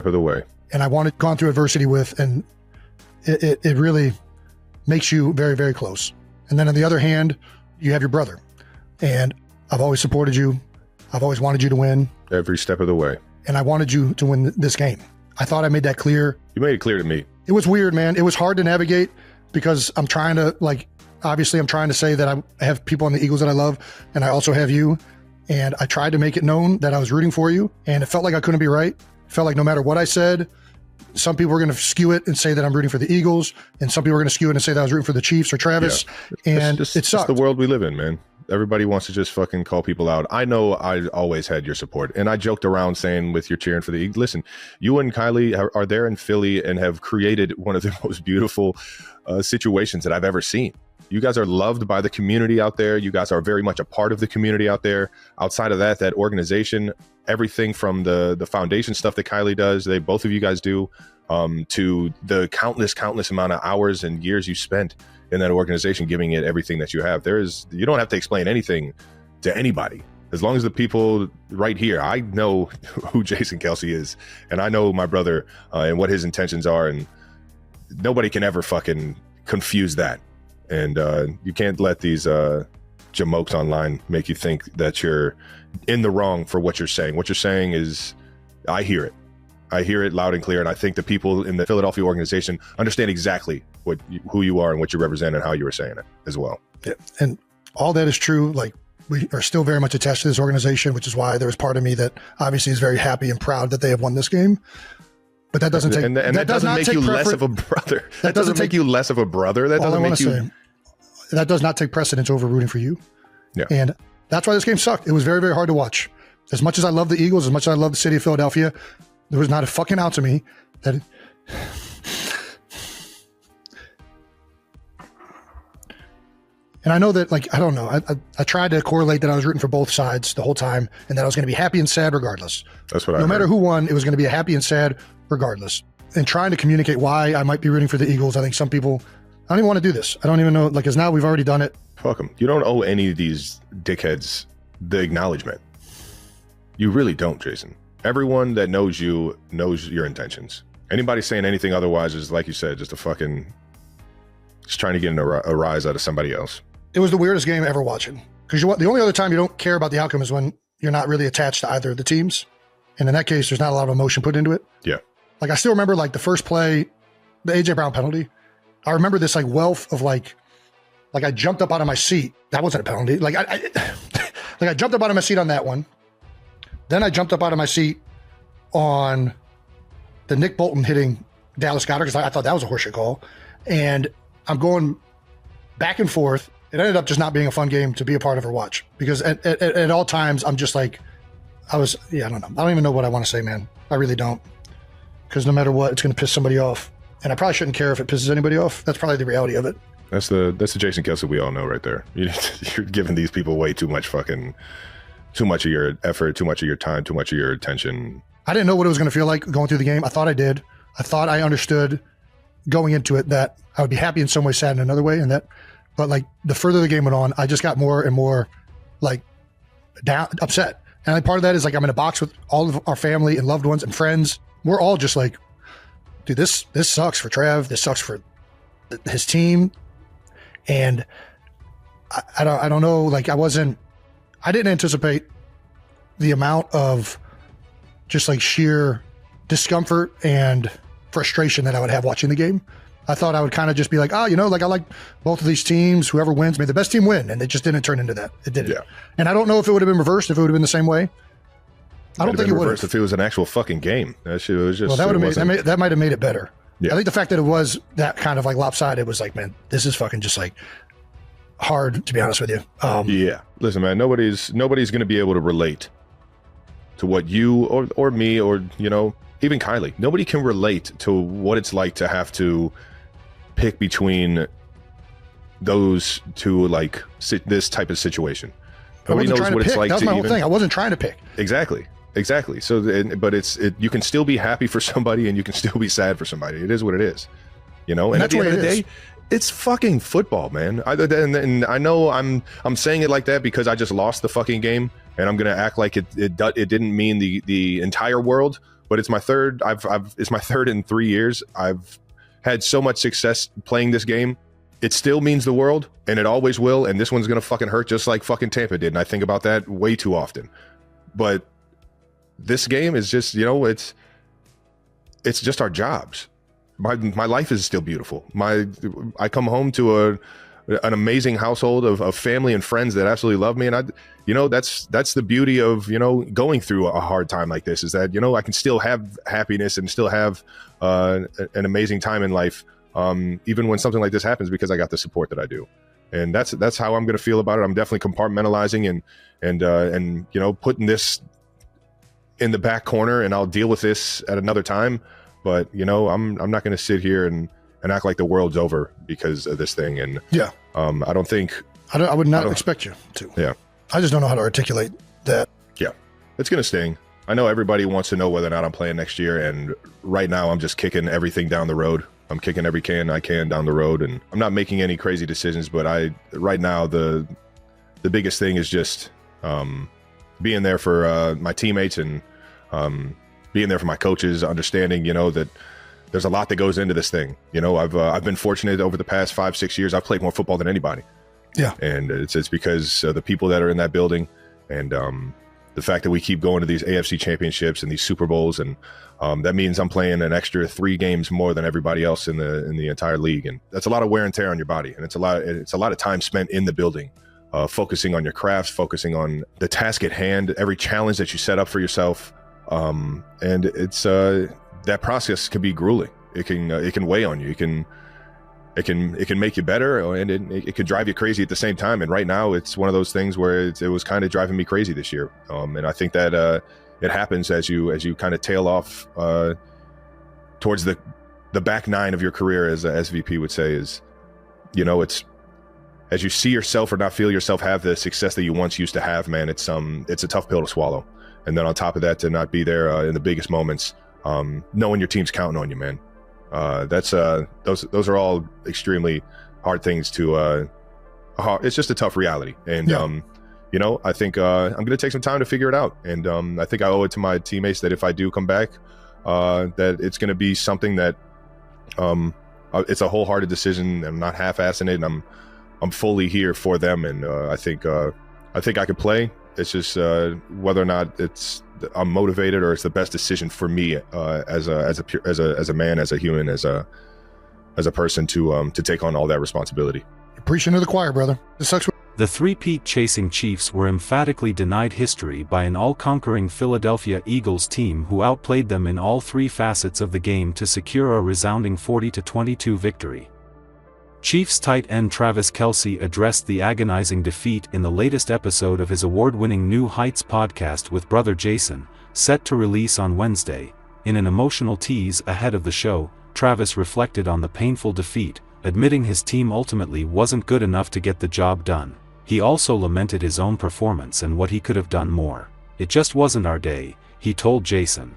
of the way. And I wanted gone through adversity with, and it really makes you very, very close. And then on the other hand, you have your brother. And I've always supported you. I've always wanted you to win. Every step of the way. And I wanted you to win this game. I thought I made that clear. You made it clear to me. It was weird, man. It was hard to navigate because I'm trying to, like, obviously I'm trying to say that I have people on the Eagles that I love, and I also have you. And I tried to make it known that I was rooting for you, and it felt like I couldn't be right. It felt like no matter what I said, some people were going to skew it and say that I'm rooting for the Eagles, and some people were going to skew it and say that I was rooting for the Chiefs or Travis. Yeah. And it sucked. It's the world we live in, man. Everybody wants to just fucking call people out. I know I always had your support, and I joked around saying with your cheering for the Eagles, listen, you and Kylie are there in Philly and have created one of the most beautiful situations that I've ever seen. You guys are loved by the community out there. You guys are very much a part of the community out there. Outside of that organization, everything from the foundation stuff that Kylie does, both of you guys do, to the countless amount of hours and years you spent in that organization, giving it everything that you have. You don't have to explain anything to anybody. As long as the people right here, I know who Jason Kelce is, and I know my brother and what his intentions are, and nobody can ever fucking confuse that. And you can't let these jamokes online make you think that you're in the wrong for what you're saying. What you're saying is, I hear it. I hear it loud and clear, and I think the people in the Philadelphia organization understand exactly who you are and what you represent and how you were saying it as well. Yeah. And all that is true. Like, we are still very much attached to this organization, which is why there was part of me that obviously is very happy and proud that they have won this game. But that doesn't take, and that doesn't make you less of a brother. That doesn't make you less of a brother. That doesn't make you. That does not take precedence over rooting for you. Yeah. And that's why this game sucked. It was very, very hard to watch. As much as I love the Eagles, as much as I love the city of Philadelphia, there was not a fucking ounce of me that. And I know that, like, I don't know. I tried to correlate that I was rooting for both sides the whole time, and that I was going to be happy and sad regardless. That's what I heard. No matter who won, it was going to be a happy and sad regardless. And trying to communicate why I might be rooting for the Eagles, I think some people, I don't even want to do this. I don't even know, like, because now we've already done it. Fuck them. You don't owe any of these dickheads the acknowledgement. You really don't, Jason. Everyone that knows you knows your intentions. Anybody saying anything otherwise is, like you said, just trying to get a rise out of somebody else. It was the weirdest game ever watching. Because the only other time you don't care about the outcome is when you're not really attached to either of the teams. And in that case, there's not a lot of emotion put into it. Yeah. Like, I still remember, like, the first play, the AJ Brown penalty. I remember this, like, wealth of, like I jumped up out of my seat. That wasn't a penalty. Like, I jumped up out of my seat on that one. Then I jumped up out of my seat on the Nick Bolton hitting Dallas Goedert, because I thought that was a horseshit call. And I'm going back and forth. It ended up just not being a fun game to be a part of or watch, because at all times I'm just like, I don't know. I don't even know what I want to say, man. I really don't. Because no matter what, it's going to piss somebody off. And I probably shouldn't care if it pisses anybody off. That's probably the reality of it. That's the Jason Kelce we all know right there. You're giving these people way too much of your effort, too much of your time, too much of your attention. I didn't know what it was going to feel like going through the game. I thought I did. I thought I understood going into it that I would be happy in some way, sad in another way, but like the further the game went on, I just got more and more like down, upset. And like part of that is like I'm in a box with all of our family and loved ones and friends. We're all just like, dude, this sucks for Trav. This sucks for his team. And I don't know. Like I didn't anticipate the amount of just like sheer discomfort and frustration that I would have watching the game. I thought I would kind of just be like, I like both of these teams. Whoever wins, may the best team win. And it just didn't turn into that. It didn't. Yeah. And I don't know if it would have been reversed, if it would have been the same way. I don't think it would have. If it was an actual fucking game. That shit was just. Well, that might have made it better. Yeah. I think the fact that it was that kind of like lopsided was like, man, this is fucking just like hard, to be honest with you. Yeah. Listen, man, nobody's going to be able to relate to what you or me or, even Kylie. Nobody can relate to what it's like to have to pick between those two, like this type of situation. Nobody knows what it's like. That was my whole thing. I wasn't trying to pick. Exactly. So, but you can still be happy for somebody and you can still be sad for somebody. It is what it is, And at the end of the day, it's fucking football, man. And I know I'm saying it like that because I just lost the fucking game and I'm going to act like it didn't mean the entire world. but it's my third. It's my third in 3 years. I've had so much success playing this game. It still means the world, and it always will. And this one's gonna fucking hurt just like fucking Tampa did. And I think about that way too often. But this game is just, it's just our jobs. My life is still beautiful. I come home to an amazing household of family and friends that absolutely love me, and that's the beauty of going through a hard time like this, is that I can still have happiness and still have an amazing time in life, even when something like this happens, because I got the support that I do. And that's how I'm going to feel about it. I'm definitely compartmentalizing and putting this in the back corner, and I'll deal with this at another time. But I'm not going to sit here and act like the world's over because of this thing. And yeah, I would not expect you to. Yeah, I just don't know how to articulate that. Yeah, it's going to sting. I know everybody wants to know whether or not I'm playing next year, and right now I'm just kicking everything down the road. I'm kicking every can I can down the road, and I'm not making any crazy decisions. But right now the biggest thing is just being there for my teammates, and being there for my coaches, understanding that there's a lot that goes into this thing. I've been fortunate over the past 5-6 years. I've played more football than anybody. Yeah, and it's because the people that are in that building, and the fact that we keep going to these AFC championships and these Super Bowls, and that means I'm playing an extra 3 games more than everybody else in the entire league, and that's a lot of wear and tear on your body, and it's a lot of time spent in the building, focusing on your craft, focusing on the task at hand, every challenge that you set up for yourself, and it's that process can be grueling. It can weigh on you. It can make you better, and it can drive you crazy at the same time. And right now, it's one of those things where it was kind of driving me crazy this year. And I think that it happens as you kind of tail off towards the back nine of your career, as a SVP would say, is it's as you see yourself or not feel yourself have the success that you once used to have. Man, it's a tough pill to swallow. And then on top of that, to not be there in the biggest moments, knowing your team's counting on you, man. Those are all extremely hard things to. It's just a tough reality, and yeah. I think I'm going to take some time to figure it out, and I think I owe it to my teammates that if I do come back, that it's going to be something that it's a wholehearted decision. I'm not half-assing it, and I'm fully here for them, and I think I could play. It's just whether or not I'm motivated or it's the best decision for me as a man, as a human, as a person to take on all that responsibility. You're preaching to the choir, brother. This sucks. The three-peat chasing Chiefs were emphatically denied history by an all-conquering Philadelphia Eagles team who outplayed them in all 3 facets of the game to secure a resounding 40-22 victory. Chiefs tight end Travis Kelce addressed the agonizing defeat in the latest episode of his award-winning New Heights podcast with brother Jason, set to release on Wednesday. In an emotional tease ahead of the show, Travis reflected on the painful defeat, admitting his team ultimately wasn't good enough to get the job done. He also lamented his own performance and what he could have done more. "It just wasn't our day," he told Jason.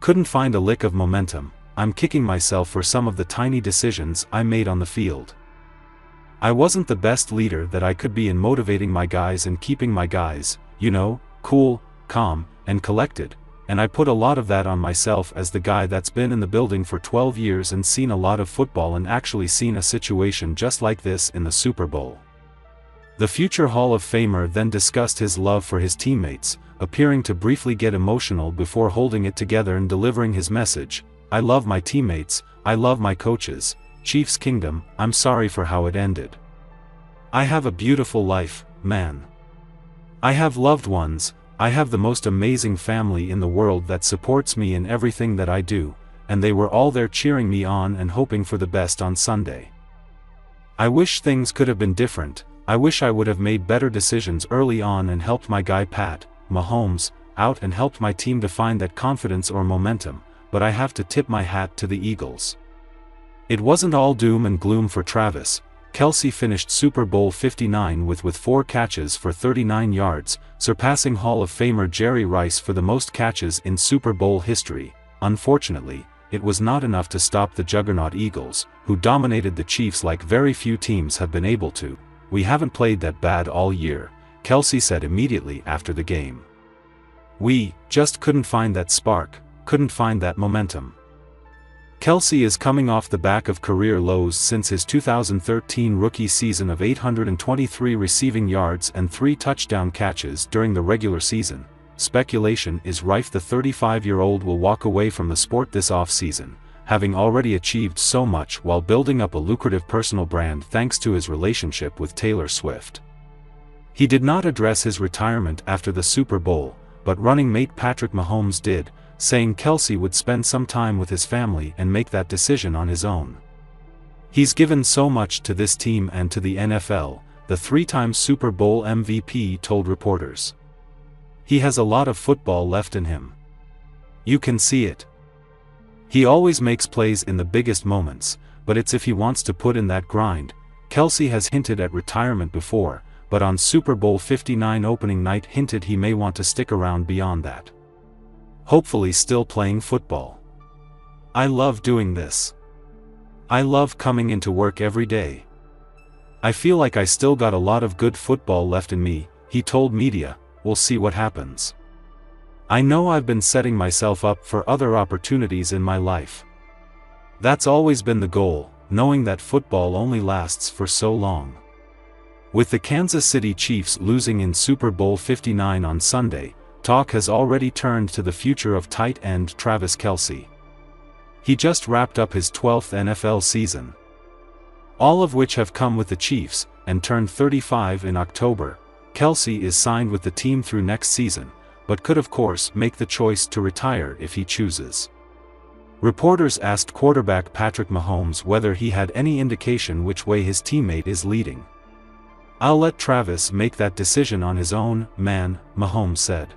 "Couldn't find a lick of momentum. I'm kicking myself for some of the tiny decisions I made on the field. I wasn't the best leader that I could be in motivating my guys and keeping my guys, cool, calm, and collected, and I put a lot of that on myself as the guy that's been in the building for 12 years and seen a lot of football and actually seen a situation just like this in the Super Bowl." The future Hall of Famer then discussed his love for his teammates, appearing to briefly get emotional before holding it together and delivering his message. "I love my teammates, I love my coaches, Chiefs Kingdom, I'm sorry for how it ended. I have a beautiful life, man. I have loved ones, I have the most amazing family in the world that supports me in everything that I do, and they were all there cheering me on and hoping for the best on Sunday. I wish things could have been different. I wish I would have made better decisions early on and helped my guy Pat Mahomes out and helped my team to find that confidence or momentum, but I have to tip my hat to the Eagles." It wasn't all doom and gloom for Travis. Kelce finished Super Bowl 59 with 4 catches for 39 yards, surpassing Hall of Famer Jerry Rice for the most catches in Super Bowl history. Unfortunately, it was not enough to stop the juggernaut Eagles, who dominated the Chiefs like very few teams have been able to. "We haven't played that bad all year," Kelce said immediately after the game. "We just couldn't find that spark. couldn't find that momentum. Kelce is coming off the back of career lows since his 2013 rookie season of 823 receiving yards and 3 touchdown catches during the regular season. Speculation is rife the 35-year-old will walk away from the sport this offseason, having already achieved so much while building up a lucrative personal brand thanks to his relationship with Taylor Swift. He did not address his retirement after the Super Bowl, but running mate Patrick Mahomes did, saying Kelce would spend some time with his family and make that decision on his own. He's given so much to this team and to the NFL, the 3-time Super Bowl MVP told reporters. He has a lot of football left in him. You can see it. He always makes plays in the biggest moments, but it's if he wants to put in that grind. Kelce has hinted at retirement before, but on Super Bowl 59 opening night hinted he may want to stick around beyond that. Hopefully still playing football. I love doing this. I love coming into work every day. I feel like I still got a lot of good football left in me, he told media. We'll see what happens. I know I've been setting myself up for other opportunities in my life. That's always been the goal, knowing that football only lasts for so long. With the Kansas City Chiefs losing in Super Bowl 59 on Sunday, talk has already turned to the future of tight end Travis Kelce. He just wrapped up his 12th NFL season, all of which have come with the Chiefs, and turned 35 in October. Kelce is signed with the team through next season, but could of course make the choice to retire if he chooses. Reporters asked quarterback Patrick Mahomes whether he had any indication which way his teammate is leading. "I'll let Travis make that decision on his own, man," Mahomes said.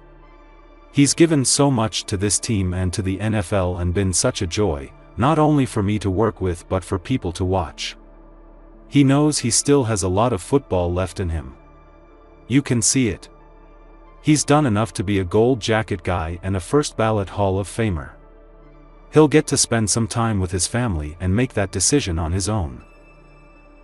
"He's given so much to this team and to the NFL and been such a joy, not only for me to work with but for people to watch. He knows he still has a lot of football left in him. You can see it. He's done enough to be a gold jacket guy and a first-ballot Hall of Famer. He'll get to spend some time with his family and make that decision on his own."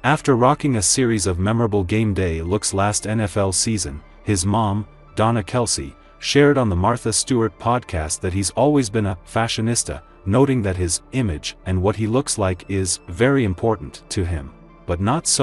After rocking a series of memorable game day looks last NFL season, his mom, Donna Kelce, shared on the Martha Stewart podcast that he's always been a fashionista, noting that his image and what he looks like is very important to him, but not so